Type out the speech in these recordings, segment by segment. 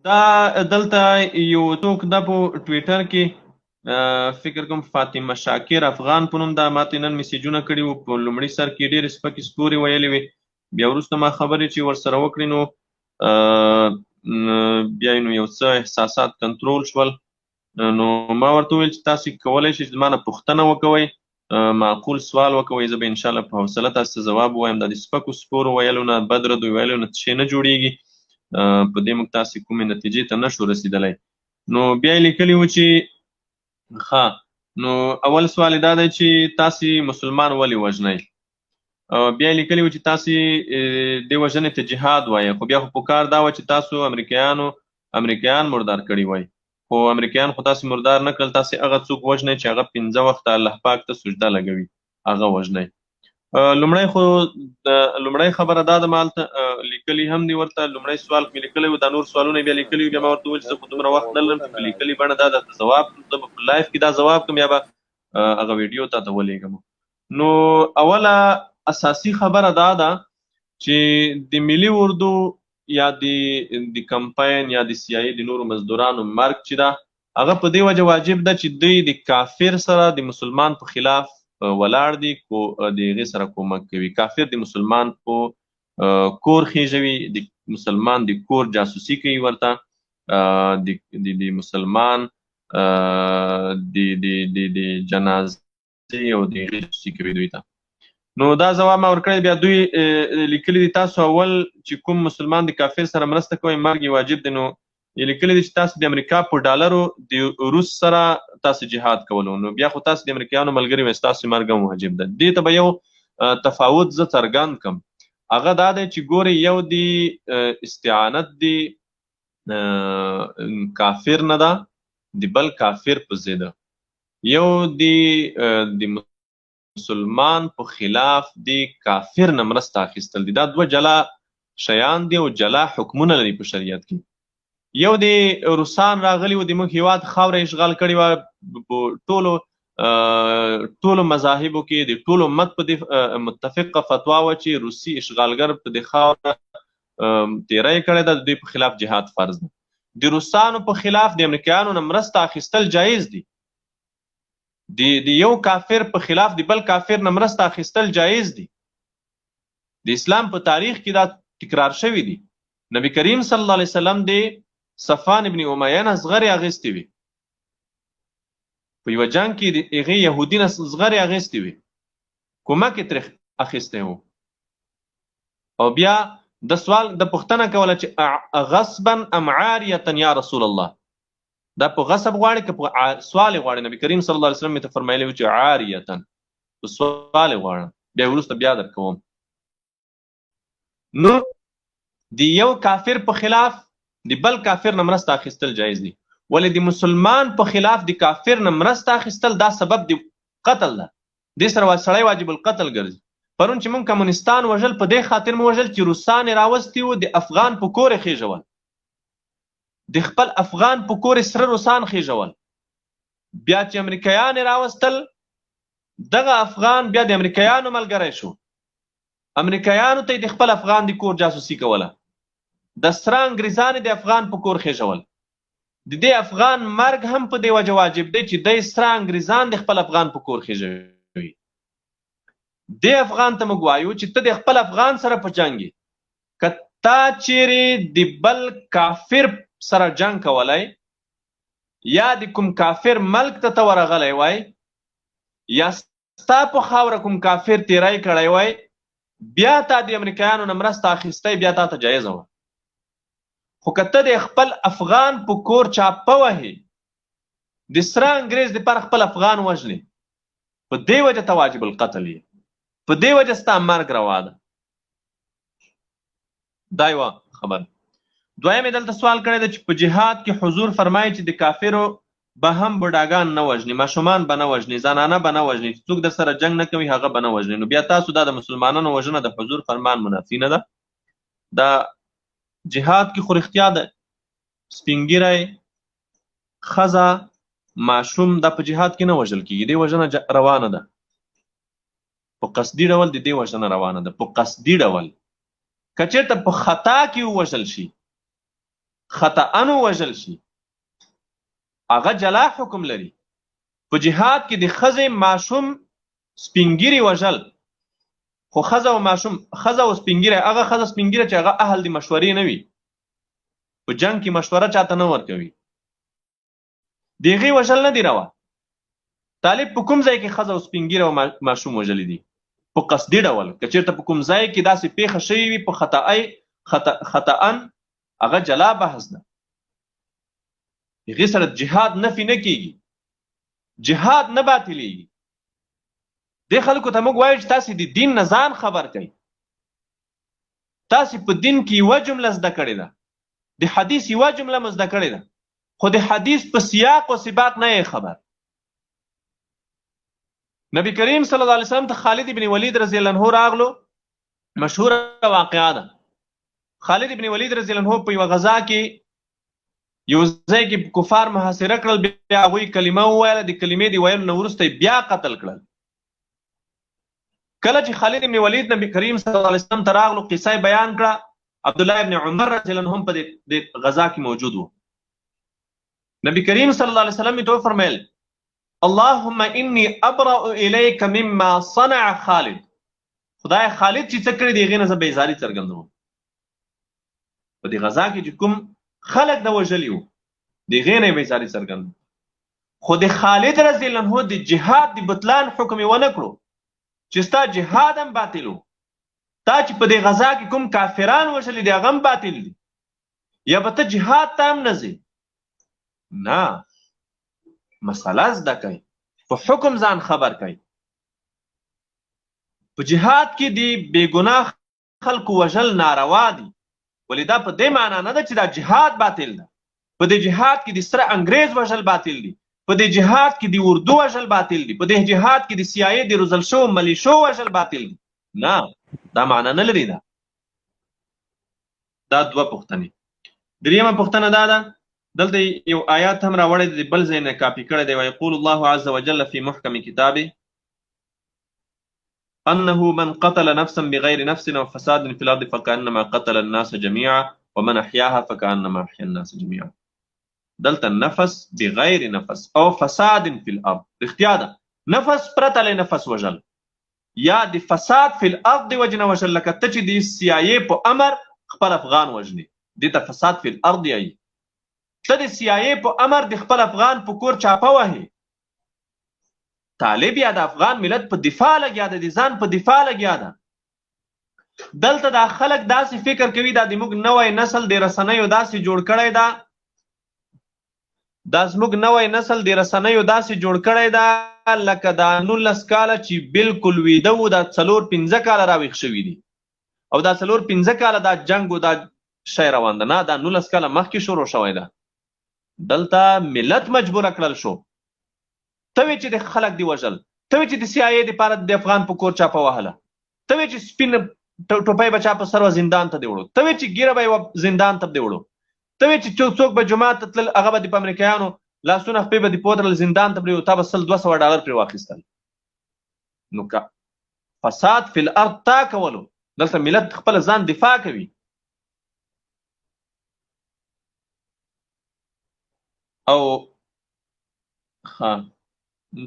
دا دلته یو څوک دا په ټویټر کې فکر کوم فاطمه شاکر افغان په نوم دا ماته نن میسیجونه کړي وو. په لومړي سر کې ډېرې سپکې سپورې ویلې وې، بیا وروسته ما خبرې چې ورسره وکړې نو بیا نو یو څه احساسات کنټرول شول. نو ما ورته وویل چې تاسې کولی شئ چې زما نه پوښتنه وکوئ، معقول سوال وکوئ، زه به انشاءالله په حوصله تاسې ته ځواب ووایم. دا د سپکو سپورو ویلو نه، بد ردو ویلو نه څه شی نه جوړېږي. په دې موږ تاسې کومې نتیجې ته نشو رسېدلی. نو بیا یې لیکلي وو چې ښه، نو اول سوال یې دا دی چې تاسې مسلمان ولې وژنئ؟ بیا یې لیکلي وو چې تاسې دې وژنې ته جهاد وایئ، خو بیا خو پکار دا وه چې تاسو امریکایان مردار کړي وای، خو امریکایان خو تاسې مردار نه کړل، تاسې هغه څوک وژنئ چې هغه 15 وخته الله پاک ته سجده لګوي، هغه وژنئ. لومړی خبره دا ده، ما هلته لیکلي هم دي ورته، لومړی سوال مې لیکلی وو، دا نور سوالونه بیا لیکلي وو، بیا ما ورته وویل چې زه خو دومره وخت نه لرم چې په لیکلي بڼه دا درته ځواب کړم، زه به په لایف کې دا ځواب کړم یا به هغه ویډیو تاته ولېږم. نو اوله اساسي خبره دا ده چې د ملي اردو یا د کمپاین یا د CIA د نورو مزدورانو مرګ چې ده، هغه په دې وجه واجب ده چې دوی د کافر سره د مسلمان په خلاف ولاړ دي، د هغې سره کومک کوي. کافر د مسلمان په کور خېژوي، د مسلمان د کور جاسوسي کوي ورته، د مسلمان د جنازې او د هغې جاسوسي کوي دوی ته. نو دا ځواب ما ورکړی. بیا دوی لیکلي دي تاسو اول چې کوم مسلمان د کافر سره مرسته کوئ مرګ یې واجب دی. نو یې لیکلي دي چې تاسو د امریکا په ډالرو د روس سره تاسو جهاد کولو، نو بیا خو تاسو د امریکایانو ملګري وئ، ستاسو مرګ هم واجب ده. دې ته به یو تفاوت زه څرګند کړم، هغه دا دی چې ګورئ، یو د استعانت د کافر نه ده، د بل کافر په ضد، یو د مسلمان په خلاف د کافر نه مرسته اخیستل دي. دا دوه جلا شیان دي او جلا حکمونه لري په شریعت کې. یو د روسان راغلي وو، د موږ هېواد خاوره اشغال کړې وه، په ټولو مذاهبو کې د ټولو امت په دې متفقه فتوا وه چې روسي اشغالګر په دې خاوره تېری کړی ده، د دوی په خلاف جهاد فرض ده. د روسانو په خلاف د امریکایانو نه مرسته اخیستل جایز دي، د یو کافر په خلاف د بل کافر نه مرسته اخیستل جایز دي. د اسلام په تاریخ کې دا تکرار شوي دي. نبی کریم صلی الله علیه وسلم د صفوان ابن امیه نه زغرې اخیستې وي، په یوه جنګ کې د هغې یهودي نه زغرې اخیستې وي، کومک یې ترې اخیستی و. او بیا د سوال د پوښتنه کوله چې غصبا ام عاریه یا رسول الله، دا په غصب غواړي که په سوال غواړي؟ نبی کریم صلی الله علیه وسلم ته فرمایلی و چې عاریه، په سوال غواړم، بیا وروسته بیا درکوم. نو د یو کافر په خلاف د بل کافر نه مرسته اخیستل جایز دي، ولې د مسلمان په خلاف د کافر نه مرسته اخیستل دا سبب د قتل ده، دې سره سړی واجب القتل ګرځي. پرون چې موږ کمونستان وژل، په دې خاطر مو وژل چې روسان یې راوستي وو د افغان په کور یې خېژول، د خپل افغان په کور یې سره روسان خېژول. بیا چې امریکایان یې راوستل، دغه افغان بیا د امریکایانو ملګری شو، امریکایانو ته د خپل افغان د کور جاسوسي کوله، د سره انګریزان د افغان په کور خېژول. د دې افغان مرګ هم په دې وجه واجب دی چې دی سره انګریزان د خپل افغان په کور خېژوي. دې افغان ته موږ وایو چې ته د خپل افغان سره په جنګ یې، که تا چیرې د بل کافر سره جنګ کولی، یا د کوم کافر ملک ته ورغلی وای، یا ستا په خاوره کوم کافر تیری کړی وای، بیا تا د امریکایانو نه مرسته اخیستی، بیا تا ته جایزه وه. خو که ته د خپل افغان په کور چاپه وهې، د سره انګریز دپاره خپل افغان وژنې، په دې وجه ته واجب القتل یې، په دې وجه ستا مرګ روا ده. دا یوه خبره. دویم یې دلته سوال کړی دی چې په جهاد کې حضور فرمایي چې د کافرو به هم بوډاګان نه وژني، ماشومان به نه وژني، زنانه به نه وژني، چې څوک در سره جنګ نه کوي هغه به نه وژني. نو بیا تاسو دا د مسلمانانو وژنه د حضور فرمان منافي نه ده. دا جهاد کې خو رښتیا ده، سپین ږیری، ښځه، ماشوم دا په جهاد کې نه وژل کېږي، دې وژنه روانه ده، په قصدي ډول د دې وژنه روانه ده، په قصدي ډول. که چېرته په خطا کې ووژل شي، خطأ وژل شي هغه جلا حکم لري. په جهاد کې د ښځې ماشوم سپینګیري وژل، خو ښځه او ماشوم، ښځه او سپینګیری، هغه ښځه سپینګیره چې هغه اهل د مشورې نه وي، په جنګ کې مشوره چاته نه ورکوي، د هغې وژل نه دي روا. طالب په کوم ځای کې ښځه او سپینګیره او ماشوم وژلی دي؟ په قصدي ډول. که چېرته په کوم ځای کې داسې پیښه شوې وي په خطأ هغه جلا بحث ده، هغې سره جهاد نفي نه کېږي، جهاد نه باطلېږي. دې خلکو ته موږ وایو چې تاسې د دین نه ځان خبر کړئ، تاسې په دین کې یوه جمله زده کړې ده، د حدیث یوه جمله مو زده کړې ده، خو د حدیث په سیاق و سباق نه یې خبر. نبی کریم صلی الله علیه وسلم ته خالد ابن ولید رضی الله عنه راغلو، مشهوره واقعه ده. خالد ابن ولید رضی الله عنه په یوه غزا کې یو ځای کې کفار محاصره کړل، بیا هغوی کلمه وویله، د کلمې د ویلو نه وروسته بیا قتل کړل. کله چې خالد ابن ولید نبی کریم صلی الله علیه وسلم ته راغلو، قصه بیان کړه، عبدالله ابن عمر رضی الله عنهم په دې غزا کې موجود وو. نبی کریم صلی الله علیه وسلم ته فرمایل اللهم انی ابرأ الیک مما صنع خالد، خدای خالد چې څه کړی دی هغې نه زه بیزاري څرګندوم. په دې غزا کې چې کوم خلک د وژلي وو د هغې نه یې بیزاري څرګندوم، خو د خالد رضی الله عنه د جهاد د بطلان حکم یې ونه کړو چې ستا جهاد هم باطل و، تا چې په دې غزا کې کوم کافران وژلي دي هغه هم باطل دي، یا به ته جهاد ته هم نه ځې. نه، مسله زده کوئ، په حکم ځان خبر کوئ. په جهاد کې د بېګناه خلکو وژل ناروا دي، ولې دا په دې معنا نه ده چې دا جهاد باطل ده. په دې جهاد کې د سره انګریز وژل باطل دي، په دې جهاد کې د اردو وژل باطل دي، په دې جهاد کې د CIA د روزل شو ملیشو وژل باطل دي. نه، دا معنا نه لري. دا دوه پوښتنې. دریمه پوښتنه دا ده، دلته یو آیات هم راوړی دی، بل ځای نه کاپي کړی دی، ویقول الله عز وجل فی محکم کتابه انه من قتل نفسا بغیر نفس او فساد فی الارض فکانما قتل الناس جميعا ومن احیاها فکانما احیا الناس جميعا. دلته نفس بغیر نفس او فساد فی الارض اختیا ده، نفس پرته له نفس وژل یا د فساد فی الارض وجنه وژل، لکه ته چې د CIA په امر خپل افغان وژنې، دې ته فساد فی الارض یایي. ته د CIA په امر د خپل افغان په کور چاپه وهې، طالب یا د افغان ملت په دفاع لګیا ده، د ځان په دفاع لګیا ده. دلته دا خلک داسې فکر کوي دا زموږ نوی نسل د رسنیو داسې جوړ کړی ده، دا زموږ نوی نسل د رسنیو داسې جوړ کړی ده لکه دا 19 کاله چې بالکل ویده وو، دا 4-5 کاله راویښ شوي دي، او دا 4-5 کاله دا جنګ و دا شی روان ده. نه، دا 19 کاله مخکې شروع شوی ده. دلته ملت مجبوره کړل شو. ته وې چې د خلک دی وژل، ته وې چې د CIA دپاره د افغان په کور چاپه وهله، ته وې چې سپین ټوپۍ به چا په سر و زندان ته دی وړو، ته وې چې ګیره به یې زندان ته دی وړو، ته وې چې څوک به جومات ته تلل هغه به د په امریکایانو لاسونه خپې به د پودرل زندان ته پرې، تا به $100-200 پرې واخیستل. نو که فساد فی الارض تا کولو، دلته ملت خپل ځان دفاع کوي. او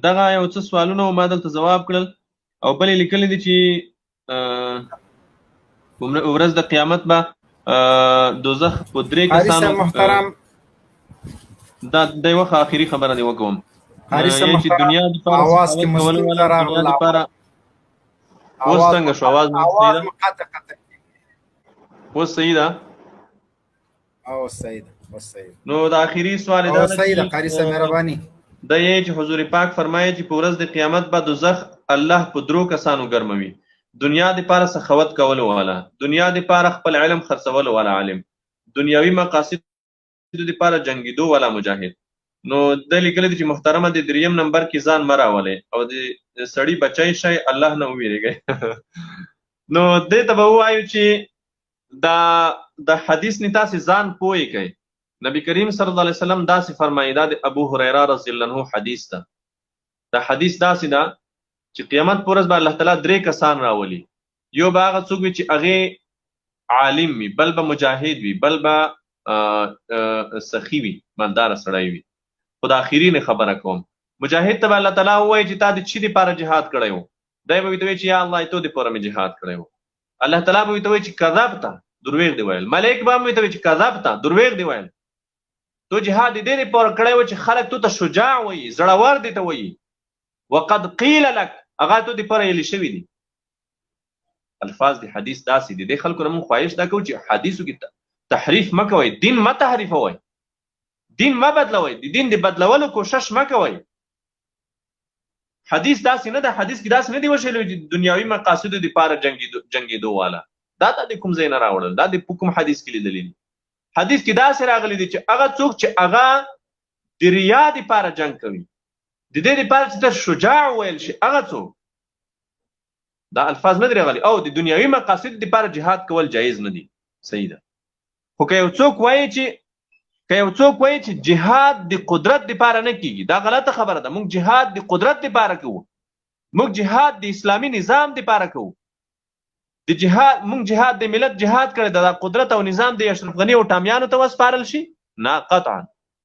دغه یو څه سوالونه ما دلته ځواب کړل، او بلې لیکلي دي چې ورځ د قیامت به دوزخ په 3 کسانو. محترم دا د یوه آخري خبره دی وکوم چې دنیا د اواز کې مستور راغله لپاره اوس څنګه شو؟ اواز اوس صحیح ده؟ او صحیح ده. نو د آخري سوال دا ده، صحیح ده قاری صاحب مهرباني دا یې چې حضور پاک فرمایي چې په ورځ د قیامت به دوزخ الله په 3 کسانو ګرموي: دنیا د پاره سخاوت کولو والا، دنیا د پاره خپل علم خرڅولو والا عالم، دنیاوي مقاصد د پاره جنگیدو والا مجاهد. نو د لیکل دي چې محترمه د 3م نمبر کې ځان مراولې او د سړی بچای شي الله نه ویریږي. نو دې ته به وایو چې دا د حدیث نه تاسو ځان پوي کوي. نبی کریم صلی الله علیه وسلم داسې فرمایي، دا د ابو هريره رضی الله عنه حدیث ده. دا حدیث داسې ده چې قیامت پر ورځ به الله تعالی 3 کسان راولي. یو به هغه څوک وي چې هغه عالم وي، بل به مجاهد وي، بل به سخی وي مالدار سړی وي. خو د اخرین خبره کوم مجاهد ته الله تعالی وایي چې تا د چی لپاره جهاد کړی و؟ دی به ورته وایي چې یا الله تو د پوره مې جهاد کړی و. الله تعالی به ورته وایي چې کذبت، دروغ دی ویل. ملائک به ورته وایي چې کذبت، دروغ دی ویل. تو جهاد دې لپاره کړی و چې خلک تو ته شجاع وایي، زړور دي ته وایي. وقد قیل لك، هغه تو د پوره ویل شوي دي. الفاظ د حدیث داسې دي. د خلکو نه مونږ خواهش دا کوو چې حدیثو کې تحریف مه کوئ، دین مه تحریفوئ، دین مه بدلوئ، د دین د بدلولو کوشش مه کوئ. حدیث داسې نه ده، حدیث کې داسې نه دی وشوی چې دنیاوي مقاصدو دپاره جنګېدو والا. دا د کوم ځای نه راوړل، دا د کوم حدیث کې لیدلی دي؟ حدیث کې داسې راغلی دی چې هغه څوک چې هغه د ریا دپاره جنګ کوي، د دې دپاره چې ته شجاع ویل شي، هغه څوک دا الفاظ نه دي راغلي. او د دنیاوي مقاصد دپاره جهاد کول جایز نه دي، صحیح ده. خو که یو څوک وایي چې جهاد د قدرت دپاره نه کیږي، دا غلطه خبره ده. موږ جهاد د قدرت دپاره کوو، موږ جهاد د اسلامي نظام دپاره کوو. موږ جهاد د ملت جهاد کړی د قدرت او نظام د اشرف غني او ټامیانو ته وسپارل شي؟ نه، قطعا.